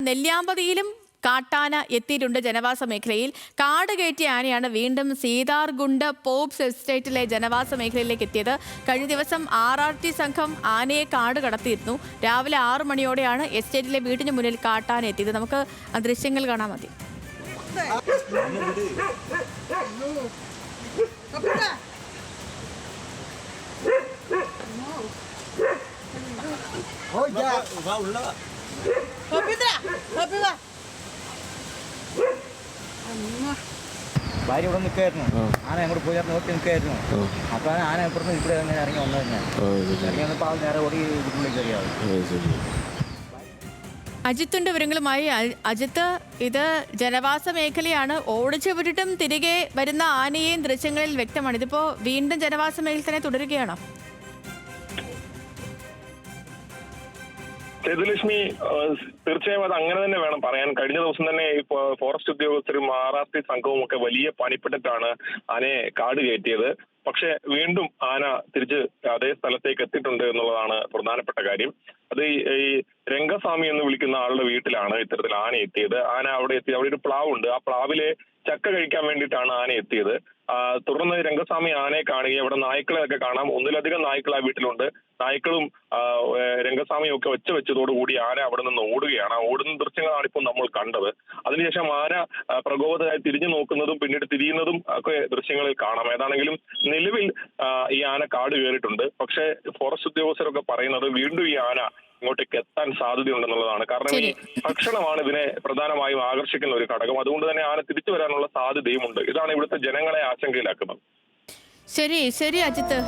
നെല്ലിയാമ്പതിയിലും കാട്ടാന എത്തിയിട്ടുണ്ട് ജനവാസ മേഖലയിൽ. കാട് കയറ്റിയ ആനയാണ് വീണ്ടും സീതാർഗുണ്ട് പോപ്സ് എസ്റ്റേറ്റിലെ ജനവാസ മേഖലയിലേക്ക് എത്തിയത്. കഴിഞ്ഞ ദിവസം RRT സംഘം ആനയെ കാട് കടത്തിയിരുന്നു. രാവിലെ 6 മണിയോടെയാണ് എസ്റ്റേറ്റിലെ വീടിന് മുന്നിൽ കാട്ടാന എത്തിയത്. നമുക്ക് ആ ദൃശ്യങ്ങൾ കാണാൻ മതി. ഭാര്യ ഇവിടെ നിൽക്കായിരുന്നു. ആന അങ്ങോട്ട് പോയി നോക്കി നിൽക്കായിരുന്നു. അപ്പോൾ ആന ഇപ്പുറത്ത് ഇവിടെ ഇറങ്ങി വന്നത് തന്നെ. ഇറങ്ങി വന്നപ്പോൾ നേരെ ഓടി വീട്ടിലേക്ക് കയറിയാവും. അജിത്തിന്റെ വിവരങ്ങളുമായി. അജിത്ത്, ഇത് ജനവാസ മേഖലയാണ്. ഓടിച്ചു വിട്ടിട്ടും തിരികെ വരുന്ന ആനയെയും ദൃശ്യങ്ങളിൽ വ്യക്തമാണ്. ഇതിപ്പോ വീണ്ടും ജനവാസ മേഖല തന്നെ തുടരുകയാണോ? സേതുലക്ഷ്മി, തീർച്ചയായും അത് അങ്ങനെ തന്നെ വേണം പറയാൻ. കഴിഞ്ഞ ദിവസം തന്നെ ഫോറസ്റ്റ് ഉദ്യോഗസ്ഥരും RRT സംഘവും ഒക്കെ വലിയ പണിപ്പെട്ടിട്ടാണ് ആനയെ കാട് കയറ്റിയത്. പക്ഷെ വീണ്ടും ആന തിരിച്ച് അതേ സ്ഥലത്തേക്ക് എത്തിയിട്ടുണ്ട് എന്നുള്ളതാണ് പ്രധാനപ്പെട്ട കാര്യം. അത് ഈ രംഗസ്വാമി എന്ന് വിളിക്കുന്ന ആളുടെ വീട്ടിലാണ് ഇത്തരത്തിൽ ആന എത്തിയത്. ആന അവിടെ എത്തി. അവിടെ ഒരു പ്ലാവുണ്ട്. ആ പ്ലാവിലെ ചക്ക കഴിക്കാൻ വേണ്ടിയിട്ടാണ് ആന എത്തിയത്. തുടർന്ന് രംഗസ്വാമി ആനയെ കാണുകയും അവിടെ നായ്ക്കളെയൊക്കെ കാണാം. ഒന്നിലധികം നായ്ക്കൾ ആ വീട്ടിലുണ്ട്. നായ്ക്കളും രംഗസ്വാമിയും ഒക്കെ വെച്ചതോടുകൂടി ആന അവിടെ നിന്ന് ഓടുകയാണ്. ആ ഓടുന്ന ദൃശ്യങ്ങളാണ് ഇപ്പോൾ നമ്മൾ കണ്ടത്. അതിനുശേഷം ആന പ്രകോപിതമായി തിരിഞ്ഞു നോക്കുന്നതും പിന്നീട് തിരിയുന്നതും ഒക്കെ ദൃശ്യങ്ങളിൽ കാണാം. ഏതാണെങ്കിലും നിലവിൽ ഈ ആന കാട് കയറിയിട്ടുണ്ട്. പക്ഷേ ഫോറസ്റ്റ് ഉദ്യോഗസ്ഥരൊക്കെ പറയുന്നത് വീണ്ടും ഈ ആന ഇങ്ങോട്ടേക്ക് എത്താൻ സാധ്യതയുണ്ടെന്നുള്ളതാണ്. കാരണം ഈ ഭക്ഷണമാണ് ഇതിനെ പ്രധാനമായും ആകർഷിക്കുന്ന ഒരു ഘടകം. അതുകൊണ്ട് തന്നെ ആന തിരിച്ചു വരാനുള്ള സാധ്യതയുമുണ്ട്. ഇതാണ് ഇവിടുത്തെ ജനങ്ങളെ ആശങ്കയിലാക്കുന്നത്. ശരി അജിത്ത്.